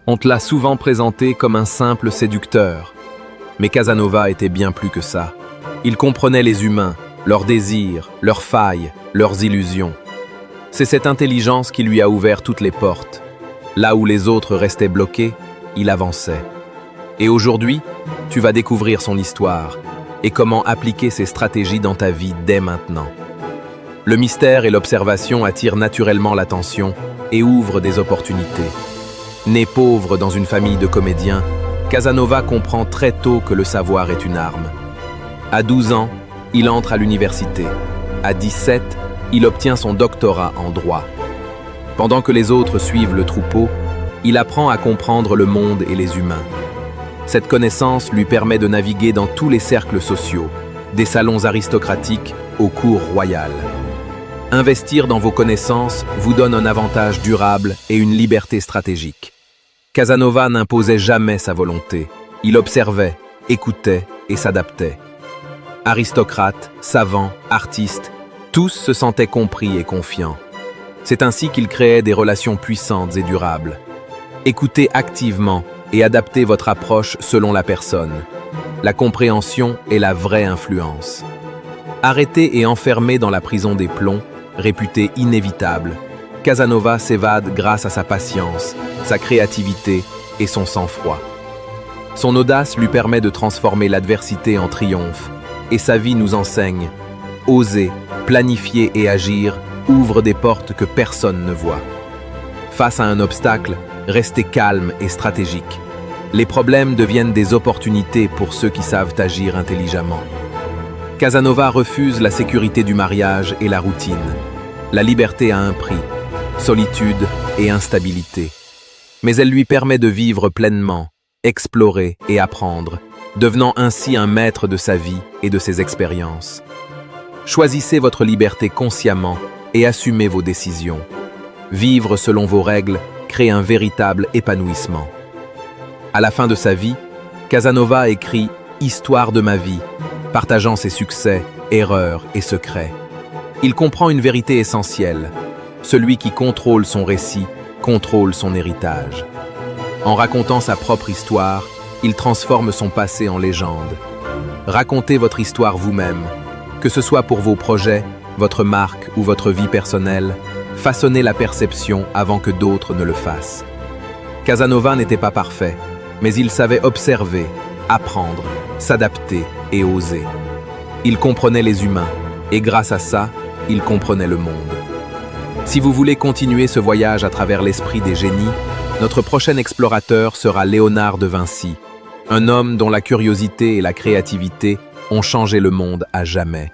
On te l'a souvent présenté comme un simple séducteur. Mais Casanova était bien plus que ça. Il comprenait les humains, leurs désirs, leurs failles, leurs illusions. C'est cette intelligence qui lui a ouvert toutes les portes. Là où les autres restaient bloqués, il avançait. Et aujourd'hui, tu vas découvrir son histoire et comment appliquer ses stratégies dans ta vie dès maintenant. Le mystère et l'observation attirent naturellement l'attention et ouvrent des opportunités. Né pauvre dans une famille de comédiens, Casanova comprend très tôt que le savoir est une arme. À 12 ans, il entre à l'université. À 17, il obtient son doctorat en droit. Pendant que les autres suivent le troupeau, il apprend à comprendre le monde et les humains. Cette connaissance lui permet de naviguer dans tous les cercles sociaux, des salons aristocratiques aux cours royales. Investir dans vos connaissances vous donne un avantage durable et une liberté stratégique. Casanova n'imposait jamais sa volonté. Il observait, écoutait et s'adaptait. Aristocrates, savants, artistes, tous se sentaient compris et confiants. C'est ainsi qu'il créait des relations puissantes et durables. Écoutez activement et adaptez votre approche selon la personne. La compréhension est la vraie influence. Arrêté et enfermé dans la prison des plombs, réputée inévitable, Casanova s'évade grâce à sa patience, sa créativité et son sang-froid. Son audace lui permet de transformer l'adversité en triomphe, et sa vie nous enseigne. Oser, planifier et agir ouvre des portes que personne ne voit. Face à un obstacle, restez calme et stratégique. Les problèmes deviennent des opportunités pour ceux qui savent agir intelligemment. Casanova refuse la sécurité du mariage et la routine. La liberté a un prix, solitude et instabilité. Mais elle lui permet de vivre pleinement, explorer et apprendre, devenant ainsi un maître de sa vie et de ses expériences. Choisissez votre liberté consciemment et assumez vos décisions. Vivre selon vos règles crée un véritable épanouissement. À la fin de sa vie, Casanova écrit « Histoire de ma vie », partageant ses succès, erreurs et secrets. Il comprend une vérité essentielle. Celui qui contrôle son récit contrôle son héritage. En racontant sa propre histoire, il transforme son passé en légende. Racontez votre histoire vous-même. Que ce soit pour vos projets, votre marque ou votre vie personnelle, façonnez la perception avant que d'autres ne le fassent. Casanova n'était pas parfait, mais il savait observer, apprendre, s'adapter et oser. Il comprenait les humains, et grâce à ça, il comprenait le monde. Si vous voulez continuer ce voyage à travers l'esprit des génies, notre prochain explorateur sera Léonard de Vinci, un homme dont la curiosité et la créativité ont changé le monde à jamais.